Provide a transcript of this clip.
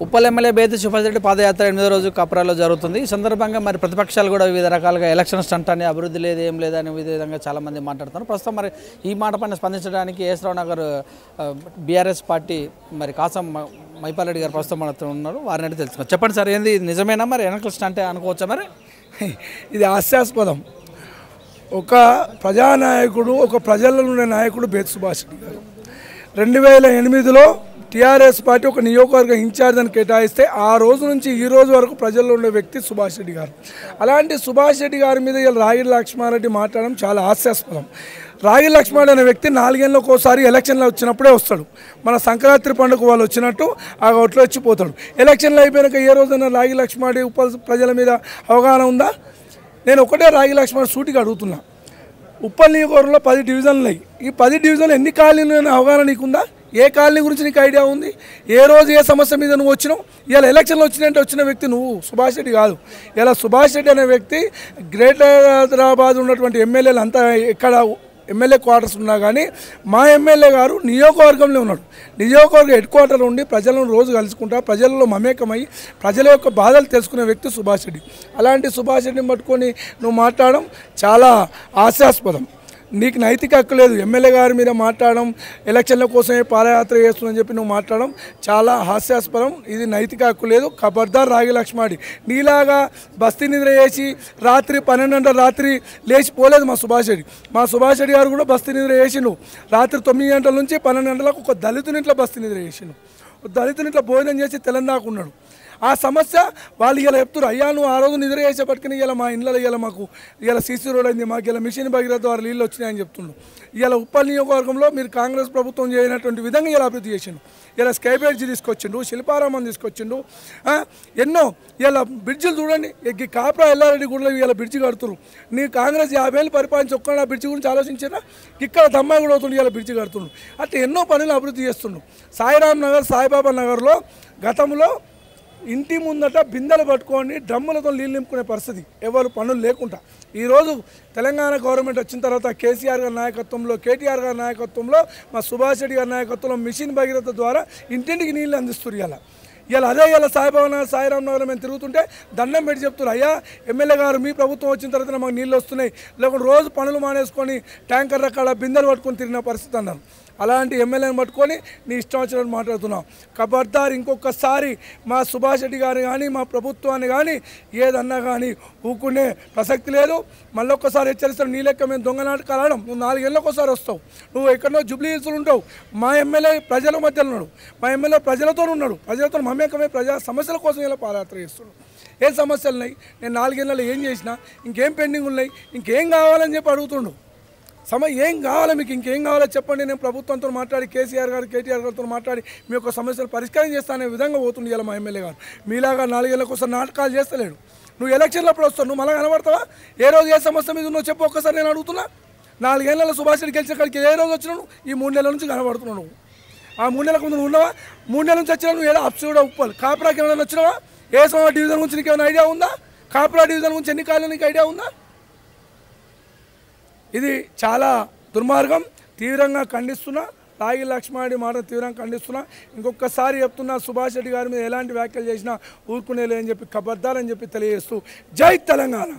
Uppal MLA Bethi Subhash Reddy పాదయాత్ర 8వ రోజు కప్రాలో జరుగుతుంది. ఈ సందర్భంగా మరి ప్రతిపక్షాలు కూడా వివిధ రకాలుగా ఎలక్షన్ స్టంట్ అని అభివృద్ధి లేదు ఏం లేదని విధంగా చాలామంది మాట్లాడుతున్నారు. ప్రస్తుతం మరి ఈ మాట పైన స్పందించడానికి ఎస్ రావు నగర్ బీఆర్ఎస్ పార్టీ మరి కాసం మైపాల్ గారు ప్రస్తుతం మనతో ఉన్నారు. వారిని అయితే తెలుసుకున్నారు. చెప్పండి సార్, ఏంది నిజమేనా మరి ఎన్నికల స్టంట్ అనుకోవచ్చా? మరి ఇది హాస్యాస్పదం. ఒక ప్రజానాయకుడు, ఒక ప్రజల్లో ఉండే నాయకుడు బేతి సుభాష్ రెడ్డి గారు 2008లో టీఆర్ఎస్ పార్టీ ఒక నియోజకవర్గ ఇన్ఛార్జ్ అని కేటాయిస్తే ఆ రోజు నుంచి ఈ రోజు వరకు ప్రజల్లో ఉండే వ్యక్తి సుభాష్ రెడ్డి గారు. అలాంటి సుభాష్ రెడ్డి గారి మీద ఇలా రాగిడి లక్ష్మారెడ్డి మాట్లాడడం చాలా హాస్యాస్పదం. రాగిడి లక్ష్మారెడ్డి అనే వ్యక్తి 4 ఏళ్ళకి ఒకసారి ఎలక్షన్లు వచ్చినప్పుడే వస్తాడు. మన సంక్రాంతి పండుగ వాళ్ళు వచ్చినట్టు ఆ ఒట్లు వచ్చిపోతాడు. ఎలక్షన్లు అయిపోయాక ఏ రోజైనా రాగిడి లక్ష్మారెడ్డి ప్రజల మీద అవగాహన ఉందా? నేను ఒకటే రాగిడి లక్ష్మారెడ్డి సూటిగా అడుగుతున్నా. ఉప్పల్ నియోజకవర్గంలో 10 డివిజన్లు ఉన్నాయి. ఈ 10 డివిజన్లు ఎన్ని కాలనీలు అవగాహన నీకుందా? ఏ కాలనీ గురించి నీకు ఐడియా ఉంది? ఏ రోజు ఏ సమస్య మీద నువ్వు వచ్చినావు? ఇలా ఎలక్షన్లు వచ్చినంటే వచ్చిన వ్యక్తి నువ్వు సుభాష్ రెడ్డి కాదు. ఇలా సుభాష్ రెడ్డి అనే వ్యక్తి గ్రేటర్ హైదరాబాద్ ఉన్నటువంటి ఎమ్మెల్యేలు అంతా ఎక్కడ ఎమ్మెల్యే క్వార్టర్స్ ఉన్నా కానీ మా ఎమ్మెల్యే గారు నియోజకవర్గంలో ఉన్నాడు. నియోజకవర్గ హెడ్ క్వార్టర్ ఉండి ప్రజలను రోజు కలుసుకుంటా, ప్రజలలో మమేకమై ప్రజల యొక్క బాధలు తెలుసుకునే వ్యక్తి సుభాష్ రెడ్డి. అలాంటి సుభాష్ రెడ్డిని పట్టుకొని నువ్వు మాట్లాడడం చాలా హాస్యాస్పదం. నీకు నైతిక హక్కు లేదు. ఎమ్మెల్యే గారి మీద మాట్లాడడం, ఎలక్షన్ల కోసమే పాదయాత్ర చేస్తుందని చెప్పి నువ్వు మాట్లాడడం చాలా హాస్యాస్పదం. ఇది నైతిక హక్కు లేదు. ఖబర్దార్ రాగి లక్ష్మారెడ్డి. నీలాగా బస్తీ నిద్ర చేసి రాత్రి 12 గంటల రాత్రి లేచిపోలేదు మా సుభాష్ రెడ్డి. మా సుభాష్ రెడ్డి గారు కూడా బస్తీ నిద్ర చేసిండు. రాత్రి 9 గంటల నుంచి 12 గంటలకు ఒక దళితునింట్లో బస్తీ నిద్ర చేసిండు. దళితునింట్లో భోజనం చేసి తెలంగాణకున్నాడు. ఆ సమస్య వాళ్ళు ఇలా చెప్తారు. అయ్యా నువ్వు ఆ రోజు నిద్ర చేసేపట్టుకుని ఇలా మా ఇండ్లలో ఇలా మాకు ఇలా సీసీ రోడ్ అయింది, మాకు ఇలా మిషన్ భగీరథ ద్వారా నీళ్ళు వచ్చినాయని చెప్తుండ్రు. ఇలా ఉప్పల్ నియోజకవర్గంలో మీరు కాంగ్రెస్ ప్రభుత్వం చేయనటువంటి విధంగా ఇలా అభివృద్ధి చేసిండు. ఇలా స్కై బ్రిడ్జ్ తీసుకొచ్చిండు, శిల్పారామం తీసుకొచ్చిండు, ఎన్నో ఇలా బ్రిడ్జిలు చూడండి. కాప్రా ఎల్లారెడ్డి కూడా ఇలా బ్రిడ్జి కడుతున్నారు. నీ కాంగ్రెస్ 50 ఏళ్ళు పరిపాలించి ఒక్కడ బ్రిడ్జి గురించి ఆలోచించారా? ఇక్కడ దమ్మాయి కూడా అవుతుండే ఇలా బ్రిడ్జి కడుతుండ్రు. అట్లా ఎన్నో పనులు అభివృద్ధి చేస్తుండ్రు. సాయిరామ్ నగర్, సాయిబాబా నగర్లో గతంలో ఇంటి ముందట బిందెలు పట్టుకొని డ్రమ్ములతో నీళ్ళు నింపుకునే పరిస్థితి, ఎవరు పనులు లేకుండా. ఈరోజు తెలంగాణ గవర్నమెంట్ వచ్చిన తర్వాత కేసీఆర్ గారి నాయకత్వంలో, కేటీఆర్ గారి నాయకత్వంలో, మా సుభాష్ రెడ్డి గారి నాయకత్వంలో మిషన్ భగీరథ ద్వారా ఇంటింటికి నీళ్ళు అందిస్తున్నారు. ఇలా అదే ఇలా సాయిబాబా నగర్, సాయిరామ్ నగర్ మేము తిరుగుతుంటే దండం పెట్టి చెప్తున్నారు, అయ్యా ఎమ్మెల్యే గారు మీ ప్రభుత్వం వచ్చిన తర్వాత మాకు నీళ్ళు వస్తున్నాయి, లేకుంటే రోజు పనులు మానేసుకొని ట్యాంకర్ రకాల బిందెలు పట్టుకొని తిరిగిన పరిస్థితి అన్నారు. అలాంటి ఎమ్మెల్యేని పట్టుకొని నీ ఇష్టం వచ్చినట్టు మాట్లాడుతున్నాం. ఖబర్దార్ ఇంకొకసారి మా సుభాష్ రెడ్డి గారు కానీ మా ప్రభుత్వాన్ని కానీ ఏదన్నా కానీ ఊకునే ప్రసక్తి లేదు. మళ్ళొక్కసారి హెచ్చరిస్తాను, నీ లెక్క మేము దొంగ నాటకాలు ఆడడం. నువ్వు 4 ఏళ్ళకి ఒకసారి వస్తావు, నువ్వు ఎక్కడో జూబ్లీ హిల్స్లో ఉంటావు. మా ఎమ్మెల్యే ప్రజల మధ్యలో ఉన్నాడు, మా ఎమ్మెల్యే ప్రజలతో ఉన్నాడు, ప్రజలతో మమేకమే ప్రజా సమస్యల కోసం ఇలా పాదయాత్ర చేస్తున్నాడు. ఏం సమస్యలు ఉన్నాయి, నేను 4 ఏళ్ళలో ఏం చేసినా, ఇంకేం పెండింగ్ ఉన్నాయి, ఇంకేం కావాలని చెప్పి అడుగుతుండు. ఏం కావాలో మీకు, ఇంకేం కావాలో చెప్పండి, నేను ప్రభుత్వంతో మాట్లాడి కేసీఆర్ గారు, కేటీఆర్ గారితో మాట్లాడి మీ యొక్క సమస్యలు పరిష్కారం చేస్తానే విధంగా పోతుంది ఇలా మా ఎమ్మెల్యే గారు. మీలాగా 4 ఏళ్ళ కోసం నాటకాలు చేస్తలేడు. నువ్వు ఎలక్షన్లో అప్పుడు వస్తావు, నువ్వు మళ్ళీ కనబడతావా? ఏ రోజు ఏ సమస్య మీద నువ్వు చెప్పు ఒక్కసారి, నేను అడుగుతున్నా. 4 ఏళ్ళలో సుభాష్ రెడ్డి గెలిచిన కాడికి ఏ రోజు వచ్చినావు? ఈ 3 నెలల నుంచి కనబడుతున్నావు. నువ్వు ఆ 3 నెలలకు ముందు నువ్వు ఉన్నావా? 3 నెలల నుంచి వచ్చినా నువ్వు ఏదో అప్సూడా ఉప్పల్ కాపురాకి ఏమైనా వచ్చినావా? ఏ సమయం డివిజన్ గురించి నీకు ఏమైనా ఐడియా ఉందా? కాపురా డివిజన్ గురించి ఎన్ని కాలంలో నీకు ఐడియా ఉందా? ఇది చాలా దుర్మార్గం. తీవ్రంగా ఖండిస్తున్నా. రాగి లక్ష్మారెడ్డి మాట తీవ్రంగా ఖండిస్తున్నా. ఇంకొకసారి చెప్తున్నా, సుభాష్ రెడ్డి గారి మీద ఎలాంటి వ్యాఖ్యలు చేసినా ఊరుకునేలే అని చెప్పి ఖబర్దార్ అని చెప్పి తెలియజేస్తూ జై తెలంగాణ.